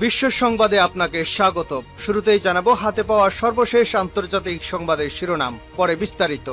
বিশ্ব সংবাদে আপনাকে স্বাগত। শুরুতেই জানাবো হাতে পাওয়া সর্বশেষ আন্তর্জাতিক সংবাদের শিরোনাম, পরে বিস্তারিত।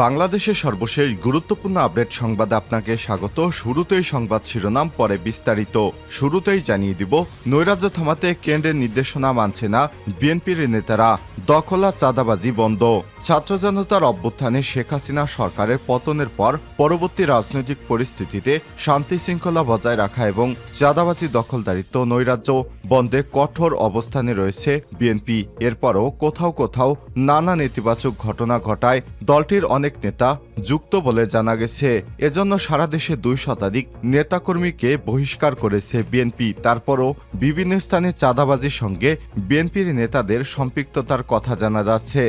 বাংলাদেশের সর্বশেষ গুরুত্বপূর্ণ আপডেট সংবাদে আপনাকে স্বাগত। শুরুতেই সংবাদ শিরোনাম, পরে বিস্তারিত। শুরুতেই জানিয়ে দিব, নৈরাজ্য থামাতে কেন্দ্রের নির্দেশনা মানছে না বিএনপির নেতারা, দখল আর চাঁদাবাজি বন্ধ। ছাত্র জনতার অভ্যুত্থানে শেখ হাসিনা সরকারের পতনের পর পরবর্তী রাজনৈতিক পরিস্থিতিতে শান্তি শৃঙ্খলা বজায় রাখা এবং চাঁদাবাজি, দখলদারিত্ব, নৈরাজ্য বন্ধে কঠোর অবস্থানে রয়েছে বিএনপি। এরপরও কোথাও কোথাও নানা নেতিবাচক ঘটনা ঘটায় দলটির অনেক নেতা যুক্ত বলে জানা গেছে। এজন্য সারা দেশে 2 শতাধিক নেতাকর্মীকে বহিষ্কার করেছে বিএনপি। তারপরও বিভিন্ন স্থানে চাঁদাবাজির সঙ্গে বিএনপির নেতাদের সম্পৃক্ততার কথা জানা যাচ্ছে।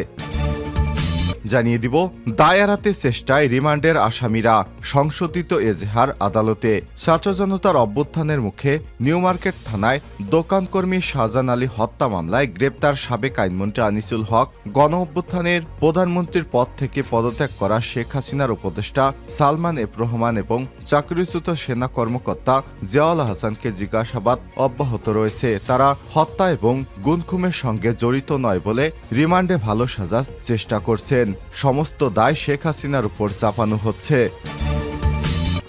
জানিয়ে দিব, দায় এড়াতে চেষ্টায় রিমান্ডের আসামিরা, সংশোধিত এজাহার আদালতে। ছাত্র জনতার অভ্যুত্থানের মুখে নিউ মার্কেট থানায় দোকানকর্মী শাহজাহান আলী হত্যা মামলায় গ্রেপ্তার সাবেক আইনমন্ত্রী আনিসুল হক, গণ অভ্যুত্থানের প্রধানমন্ত্রীর পদ থেকে পদত্যাগ করা শেখ হাসিনার উপদেষ্টা সালমান এফ রহমান এবং চাকরিচ্যুত সেনা কর্মকর্তা জিয়াউল হাসানকে জিজ্ঞাসাবাদ অব্যাহত রয়েছে। তারা হত্যা এবং গুনখুমের সঙ্গে জড়িত নয় বলে রিমান্ডে ভালো সাজার চেষ্টা করছেন। সমস্ত দায় শেখ হাসিনার উপর চাপানো হচ্ছে।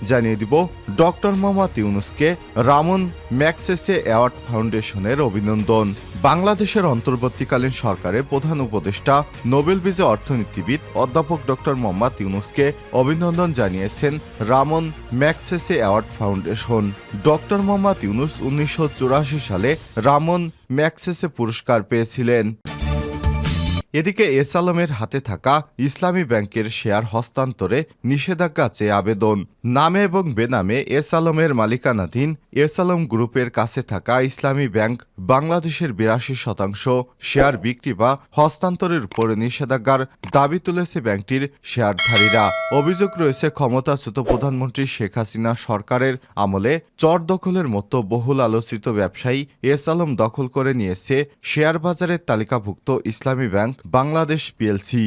জানিয়ে দিব, ডক্টর মোহাম্মদ ইউনূসকে রামন ম্যাগসেসে অ্যাওয়ার্ড ফাউন্ডেশনের অভিনন্দন। বাংলাদেশের অন্তর্বর্তীকালীন সরকারের প্রধান উপদেষ্টা, নোবেল বিজয়ী অর্থনীতিবিদ অধ্যাপক ডক্টর মোহাম্মদ ইউনূসকে অভিনন্দন জানিয়েছেন Ramon Magsaysay award foundation. Doctor Mohammad Yunus 1984 সালে রামন ম্যাগসেসে পুরস্কার পেয়েছিলেন। এদিকে এস আলমের হাতে থাকা ইসলামী ব্যাংকের শেয়ার হস্তান্তরে নিষেধাজ্ঞা চেয়ে আবেদন। নামে এবং বেনামে এস আলমের মালিকানাধীন এস আলম গ্রুপের কাছে থাকা ইসলামী ব্যাংক বাংলাদেশের 82% শেয়ার বিক্রি বা হস্তান্তরের উপর নিষেধাজ্ঞার দাবি তুলেছে ব্যাংকটির শেয়ারধারীরা। অভিযোগ রয়েছে, ক্ষমতাচ্যুত প্রধানমন্ত্রী শেখ হাসিনা সরকারের আমলে চর দখলের মতো বহুল আলোচিত ব্যবসায়ী এস আলম দখল করে নিয়েছে শেয়ার বাজারের তালিকাভুক্ত ইসলামী ব্যাংক বাংলাদেশ পিএলসি।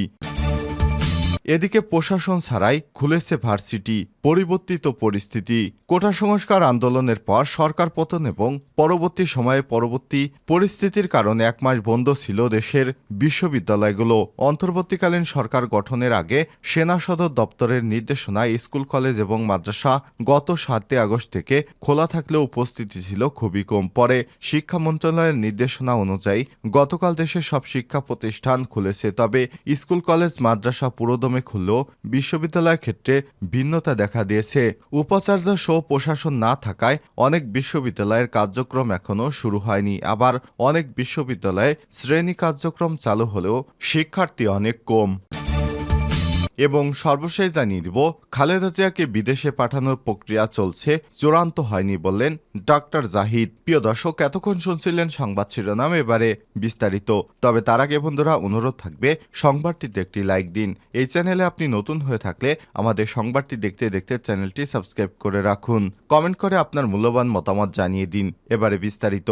এদিকে প্রশাসন ছাড়াই খুলেছে ভার্সিটি, পরিবর্তিত পরিস্থিতি। কোটা সংস্কার আন্দোলনের পর সরকার পতন এবং পরবর্তী সময়ে পরবর্তী পরিস্থিতির কারণে 1 মাস বন্ধ ছিল দেশের বিশ্ববিদ্যালয়গুলো। অন্তর্বর্তীকালীন সরকার গঠনের আগে সেনা সদর দপ্তরের নির্দেশনায় স্কুল, কলেজ এবং মাদ্রাসা গত 7 আগস্ট থেকে খোলা থাকলেও উপস্থিতি ছিল খুবই কম। পরে শিক্ষা মন্ত্রণালয়ের নির্দেশনা অনুযায়ী গতকাল দেশের সব শিক্ষা প্রতিষ্ঠান খুলেছে। তবে স্কুল, কলেজ, মাদ্রাসা পুরোদমে খুললেও বিশ্ববিদ্যালয়ের ক্ষেত্রে ভিন্নতা দেখা দিয়েছে। উপাচার্য সহ প্রশাসন না থাকায় অনেক বিশ্ববিদ্যালয়ের কার্যক্রম এখনও শুরু হয়নি। আবার অনেক বিশ্ববিদ্যালয়ে শ্রেণী কার্যক্রম চালু হলেও শিক্ষার্থী অনেক কম। এবং সর্বশেষ জানিয়ে দিব, খালেদা জিয়াকে বিদেশে পাঠানোর প্রক্রিয়া চলছে, চূড়ান্ত হয়নি বললেন ডাক্তার জাহিদ। প্রিয় দর্শক, এতক্ষণ শুনছিলেন সংবাদ শিরোনাম, এবারে বিস্তারিত। তবে তার আগে বন্ধুরা, অনুরোধ থাকবে সংবাদটিতে একটি লাইক দিন। এই চ্যানেলে আপনি নতুন হয়ে থাকলে আমাদের সংবাদটি দেখতে দেখতে চ্যানেলটি সাবস্ক্রাইব করে রাখুন। কমেন্ট করে আপনার মূল্যবান মতামত জানিয়ে দিন। এবারে বিস্তারিত।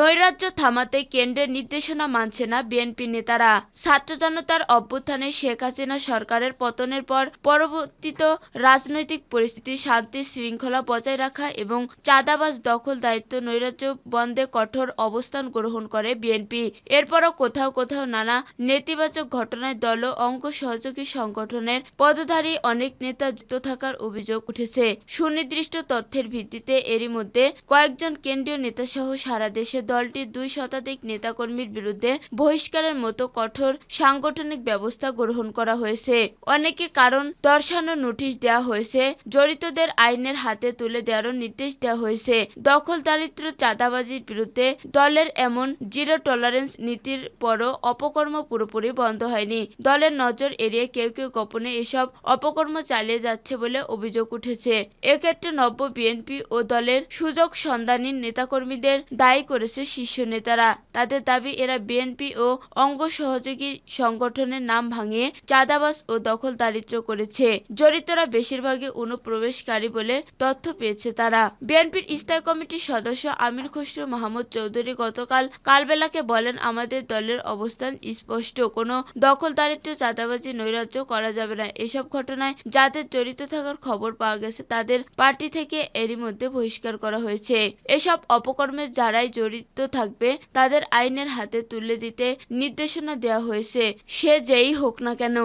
নৈরাজ্য থামাতে কেন্দ্রের নির্দেশনা মানছে না বিএনপি নেতারা। ছাত্র জনতার অভ্যুত্থানে শেখ হাসিনা সরকারের পতনের পর পরবর্তীত রাজনৈতিক পরিস্থিতি, শান্তি শৃঙ্খলা বজায় রাখা এবং চাঁদাবাজ, দখল, দায়িত্ব, নৈরাজ্য বন্ধে কঠোর অবস্থান গ্রহণ করে বিএনপি। এরপরও কোথাও কোথাও নানা নেতিবাচক ঘটনায় দল ও অঙ্গ সহযোগী সংগঠনের পদধারী অনেক নেতা যুক্ত থাকার অভিযোগ উঠেছে। সুনির্দিষ্ট তথ্যের ভিত্তিতে এরই মধ্যে কয়েকজন কেন্দ্রীয় নেতাসহ সারা দেশে দলটির 2 শতাধিক নেতাকর্মীর বিরুদ্ধে বহিষ্কারের মতো কঠোর সাংগঠনিক ব্যবস্থা গ্রহণ করা হয়েছে। অনেকে কারণ দর্শানোর নোটিশ দেওয়া হয়েছে, জড়িতদের আইনের হাতে তুলে দেওয়ারও নির্দেশ দেওয়া হয়েছে। দখলদারিত্ব, চাঁদাবাজির বিরুদ্ধে দলের এমন জিরো টলারেন্স নীতির পরও অপকর্ম পুরোপুরি বন্ধ হয়নি। দলের নজর এড়িয়ে কেউ কেউ গোপনে এসব অপকর্ম চালিয়ে যাচ্ছে বলে অভিযোগ উঠেছে। এক্ষেত্রে নব্য বিএনপি ও দলের সুযোগ সন্ধানী নেতাকর্মীদের দায়ী করেছে করেছে শীর্ষ নেতারা। তাদের দাবি এরা বিএনপি ও অঙ্গ সহযোগী সংগঠনের নাম ভাঙিয়ে চাঁদাবাজ ও দখলদারিত্ব করেছে। জড়িতরা বেশিরভাগই অনুপ্রবেশকারী বলে তথ্য পেয়েছে তারা। বিএনপির স্থায়ী কমিটির সদস্য আমির খসরু মাহমুদ চৌধুরী গতকাল কালবেলাকে বলেন, আমাদের দলের অবস্থান স্পষ্ট, কোনো দখলদারিত্ব, চাঁদাবাজি, নৈরাজ্য করা যাবে না। এসব ঘটনায় যাদের জড়িত থাকার খবর পাওয়া গেছে তাদের পার্টি থেকে এরই মধ্যে বহিষ্কার করা হয়েছে। এসব অপকর্মে যারাই জড়িত থাকবে তাদের আইনের হাতে তুলে দিতে নির্দেশনা দেওয়া হয়েছে, সে যেই হোক না কেন।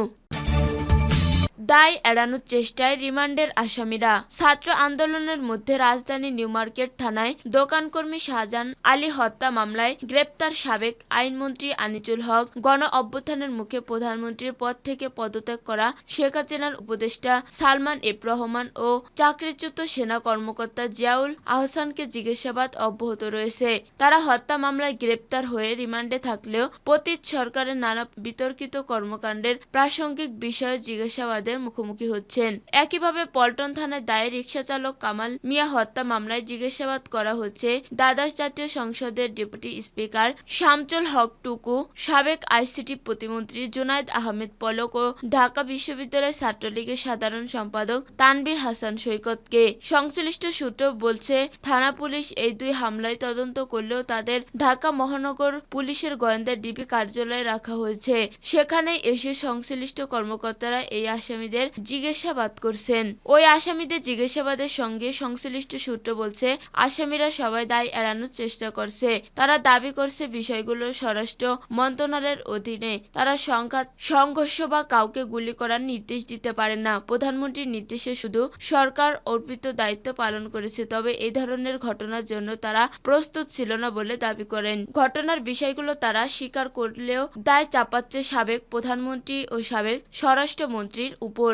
দায় এড়ানোর চেষ্টায় রিমান্ডের আসামিরা। ছাত্র আন্দোলনের মধ্যে রাজধানী নিউমার্কেট থানায় দোকানকর্মী শাহজাহান আলী হত্যা মামলায় গ্রেপ্তার সাবেক আইনমন্ত্রী আনিসুল হক, গণ অভ্যুত্থানের মুখে প্রধানমন্ত্রীর পদ থেকে পদত্যাগ করা শেখ হাসিনার উপদেষ্টা সালমান এফ রহমান ও চাকরিচ্যুত সেনা কর্মকর্তা জিয়াউল আহসানকে জিজ্ঞাসাবাদ অব্যাহত রয়েছে। তারা হত্যা মামলায় গ্রেপ্তার হয়ে রিমান্ডে থাকলেও পতিত সরকারের নানা বিতর্কিত কর্মকাণ্ডের প্রাসঙ্গিক বিষয়ে জিজ্ঞাসাবাদের মুখোমুখি হচ্ছেন। একইভাবে পল্টন থানায় দায়ের রিকশা চালক কামাল মিয়া হত্যা মামলায় জিজ্ঞাসাবাদ করা হচ্ছে দ্বাদশ জাতীয় সংসদের ডেপুটি স্পিকার শামচুল হক টুকু, সাবেক আইসিটি প্রতিমন্ত্রী জুনায়েদ আহমেদ পলক ও ঢাকা বিশ্ববিদ্যালয় ছাত্রলীগের সাধারণ সম্পাদক তানভীর হাসান সৈকতকে। সংশ্লিষ্ট সূত্র বলছে, থানা পুলিশ এই দুই হামলায় তদন্ত করলেও তাদের ঢাকা মহানগর পুলিশের গোয়েন্দা ডিবি কার্যালয়ে রাখা হয়েছে। সেখানে এসে সংশ্লিষ্ট কর্মকর্তারা এই আসামিদের জিজ্ঞাসাবাদ করছেন। ওই আসামিদের জিজ্ঞাসাবাদের সঙ্গে সংশ্লিষ্ট সূত্র বলছে, আসামিরা সবাই দায় এড়ানোর চেষ্টা করছে। তারা দাবি করছে বিষয়গুলো স্বরাষ্ট্র মন্ত্রণালয়ের অধীনে। তারা সংঘর্ষ বা কাউকে গুলি করার নির্দেশ দিতে পারে না। প্রধানমন্ত্রীর নির্দেশে শুধু সরকার অর্পিত দায়িত্ব পালন করেছে। তবে এই ধরনের ঘটনার জন্য তারা প্রস্তুত ছিল না বলে দাবি করেন। ঘটনার বিষয়গুলো তারা স্বীকার করলেও দায় চাপাচ্ছে সাবেক প্রধানমন্ত্রী ও সাবেক স্বরাষ্ট্রমন্ত্রীর উপর।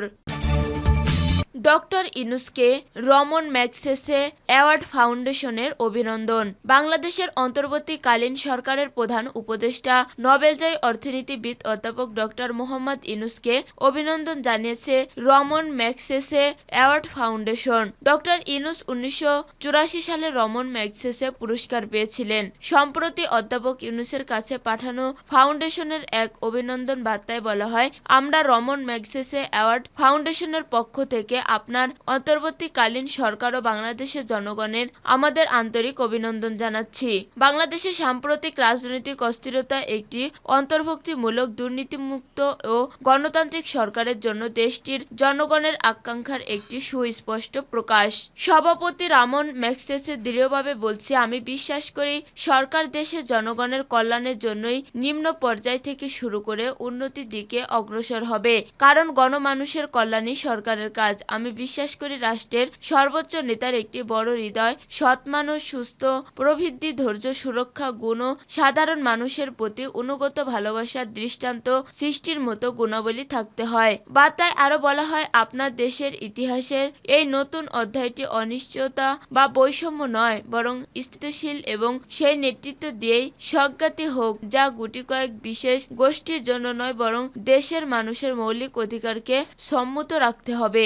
ডক্টর ইউনূসকে রমন ম্যাগসেসে অ্যাওয়ার্ড ফাউন্ডেশনের অভিনন্দন। বাংলাদেশের অন্তর্বর্তীকালীন সরকারের প্রধান উপদেষ্টা নোবেলজয়ী অর্থনীতিবিদ অধ্যাপক ডক্টর মোহাম্মদ ইউনূসকে অভিনন্দন জানিয়েছে Raman Magsaysay award foundation. Doctor Yunus 1984 সালে রমন ম্যাগসেসে পুরস্কার পেয়েছিলেন। সম্প্রতি অধ্যাপক ইউনূসের কাছে পাঠানো ফাউন্ডেশনের এক অভিনন্দন বার্তায় বলা হয়, আমরা রমন ম্যাগসেসে অ্যাওয়ার্ড ফাউন্ডেশনের পক্ষ থেকে আপনার অন্তর্বর্তীকালীন সরকার ও বাংলাদেশের জনগণের আমাদের আন্তরিক অভিনন্দন জানাচ্ছি। বাংলাদেশের সাম্প্রতিক রাজনৈতিক অস্থিরতা একটি অন্তর্ভুক্তিমূলক, দুর্নীতিমুক্ত ও গণতান্ত্রিক সরকারের জন্য দেশটির জনগণের আকাঙ্ক্ষার একটি সুস্পষ্ট প্রকাশ। সভাপতি রমন ম্যাগসেসে দৃঢ়ভাবে বলছি, আমি বিশ্বাস করি সরকার দেশের জনগণের কল্যাণের জন্যই নিম্ন পর্যায় থেকে শুরু করে উন্নতির দিকে অগ্রসর হবে, কারণ গণমানুষের কল্যাণই সরকারের কাজ। আমি বিশ্বাস করি রাষ্ট্রের সর্বোচ্চ নেতার একটি বড় হৃদয়, সৎ মানুষ, সুস্থ প্রবৃদ্ধি, ধৈর্য, সুরক্ষা গুণ ও সাধারণ মানুষের প্রতি অনুগত ভালোবাসার দৃষ্টান্ত সৃষ্টির মতো গুণাবলী থাকতে হয়। বার্তায় আরো বলা হয়, আপনার দেশের ইতিহাসের এই নতুন অধ্যায়টি অনিশ্চয়তা বা বৈষম্য নয়, বরং স্থিতিশীল, এবং সেই নেতৃত্ব দিয়েই স্বজ্ঞাতি হোক, যা গুটি কয়েক বিশেষ গোষ্ঠীর জন্য নয়, বরং দেশের মানুষের মৌলিক অধিকারকে সম্মত রাখতে হবে।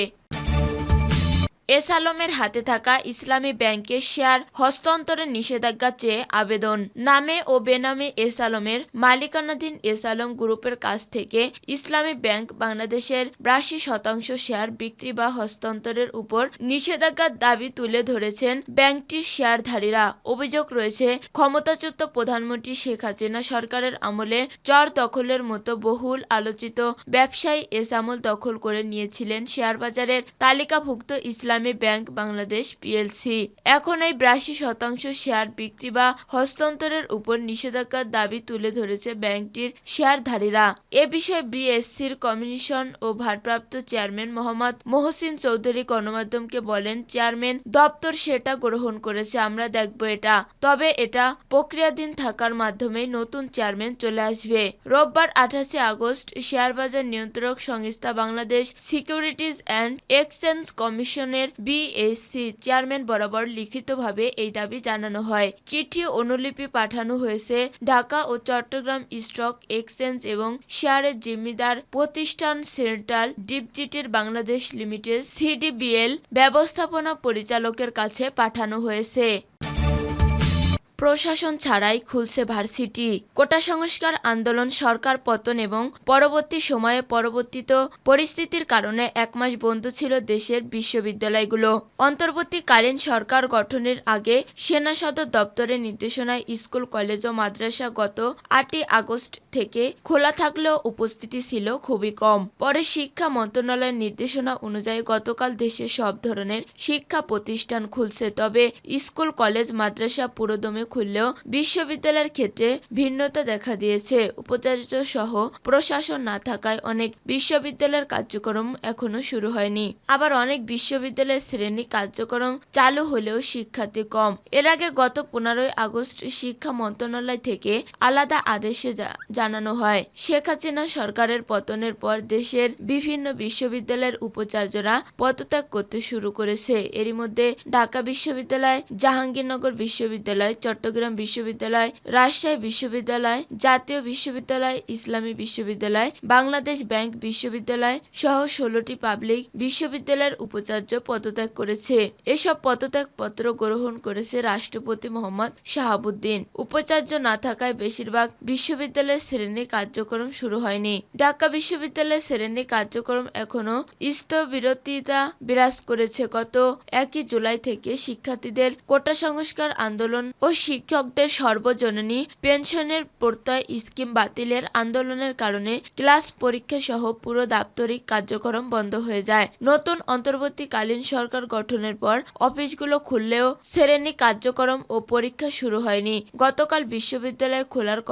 এস আলমের হাতে থাকা ইসলামী ব্যাংকের শেয়ার হস্তান্তরের নিষেধাজ্ঞা চেয়ে আবেদন। নামে ও বেনামে এস আলমের মালিকানাধীন এস আলম গ্রুপের কাছ থেকে ইসলামী ব্যাংক বাংলাদেশের 82% শেয়ার বিক্রি বা হস্তান্তরের উপর নিষেধাজ্ঞার দাবি তুলে ধরেছেন ব্যাংকটির শেয়ারধারীরা। অভিযোগ রয়েছে, ক্ষমতাচ্যুত প্রধানমন্ত্রী শেখ হাসিনা সরকারের আমলে চর দখলের মতো বহুল আলোচিত ব্যবসায়ী এস আমল দখল করে নিয়েছিলেন শেয়ারবাজারের তালিকাভুক্ত ইসলামী ব্যাংক বাংলাদেশ পিএলসি। এখন এই 82% শেয়ার বিক্রি বা হস্তান্তরের উপর নিষেধাজ্ঞার দাবি তুলে ধরেছে ব্যাংকটির শেয়ারধারীরা। এ বিষয়ে বিএসসির কমিশন ও ভারপ্রাপ্ত চেয়ারম্যান মোহাম্মদ মহসিন চৌধুরী গণমাধ্যমকে বলেন, চেয়ারম্যান দপ্তর সেটা গ্রহণ করেছে, আমরা দেখব এটা, তবে এটা প্রক্রিয়াধীন থাকার মাধ্যমেই নতুন চেয়ারম্যান চলে আসবে। রোববার 28 আগস্ট শেয়ারবাজার নিয়ন্ত্রক সংস্থা বাংলাদেশ সিকিউরিটিজ অ্যান্ড এক্সচেঞ্জ কমিশনের বিএসসি চেয়ারম্যান বরাবর লিখিতভাবে এই দাবি জানানো হয়। চিঠি অনুলিপি পাঠানো হয়েছে ঢাকা ও চট্টগ্রাম স্টক এক্সচেঞ্জ এবং শেয়ারের জিম্মিদার প্রতিষ্ঠান সেন্ট্রাল ডিপজিটের বাংলাদেশ লিমিটেড সিডিবিএল ব্যবস্থাপনা পরিচালকের কাছে পাঠানো হয়েছে। প্রশাসন ছাড়াই খুলছে ভার্সিটি। কোটা সংস্কার আন্দোলন, সরকার পতন এবং পরবর্তী সময়ে পরিবর্তিত পরিস্থিতির কারণে 1 মাস বন্ধ ছিল দেশের বিশ্ববিদ্যালয়গুলো। অন্তর্বর্তীকালীন সরকার গঠনের আগে সেনা সদর দপ্তরের নির্দেশনায় স্কুল, কলেজ ও মাদ্রাসা গত 8 আগস্ট থেকে খোলা থাকলেও উপস্থিতি ছিল খুবই কম। পরে শিক্ষা মন্ত্রণালয়ের নির্দেশনা অনুযায়ী গতকাল দেশে সব ধরনের শিক্ষা প্রতিষ্ঠান খুলছে। তবে স্কুল, কলেজ, মাদ্রাসা পুরোদমে খুললেও বিশ্ববিদ্যালয়ের ক্ষেত্রে ভিন্নতা দেখা দিয়েছে। উপাচার্য সহ প্রশাসন না থাকায় অনেক বিশ্ববিদ্যালয়ের কার্যক্রম এখনো শুরু হয়নি। আবার অনেক বিশ্ববিদ্যালয়ের শ্রেণী কার্যক্রম চালু হলেও শিক্ষার্থী কম। এর আগে গত 15 আগস্ট শিক্ষা মন্ত্রণালয় থেকে আলাদা আদেশে জানানো হয়, শেখ হাসিনা সরকারের পতনের পর দেশের বিভিন্ন বিশ্ববিদ্যালয়ের উপাচার্যরা পদত্যাগ করতে শুরু করেছে। এরই মধ্যে ঢাকা বিশ্ববিদ্যালয়, জাহাঙ্গীরনগর বিশ্ববিদ্যালয়, চট্টগ্রাম বিশ্ববিদ্যালয়, রাজশাহী বিশ্ববিদ্যালয়, জাতীয় বিশ্ববিদ্যালয়, ইসলামী বিশ্ববিদ্যালয়, বাংলাদেশ ব্যাংক বিশ্ববিদ্যালয় সহ 16টি পাবলিক বিশ্ববিদ্যালয়ের উপাচার্য পদত্যাগ করেছে। এসব পদত্যাগপত্র গ্রহণ করেছে রাষ্ট্রপতি মোহাম্মদ শাহাবুদ্দিন। উপাচার্য না থাকায় বেশিরভাগ বিশ্ববিদ্যালয়ের শ্রেণী কার্যক্রম শুরু হয়নি। ঢাকা বিশ্ববিদ্যালয়ের শ্রেণী কার্যক্রম এখনো স্থবিরতা বিরাজ করেছে। গত 1 জুলাই থেকে শিক্ষার্থীদের কোটা সংস্কার আন্দোলন ও শিক্ষকদের সর্বজনীন পেনশনের প্রত্যয় স্কিম বাতিলের আন্দোলনের কারণে ক্লাস, পরীক্ষা সহ পুরো দাপ্তরিক কার্যক্রম বন্ধ হয়ে যায়। নতুন অন্তর্বর্তীকালীন সরকার গঠনের পর অফিসগুলো খুললেও শ্রেণী কার্যক্রম ও পরীক্ষা শুরু হয়নি। গতকাল বিশ্ববিদ্যালয় খোলার কথা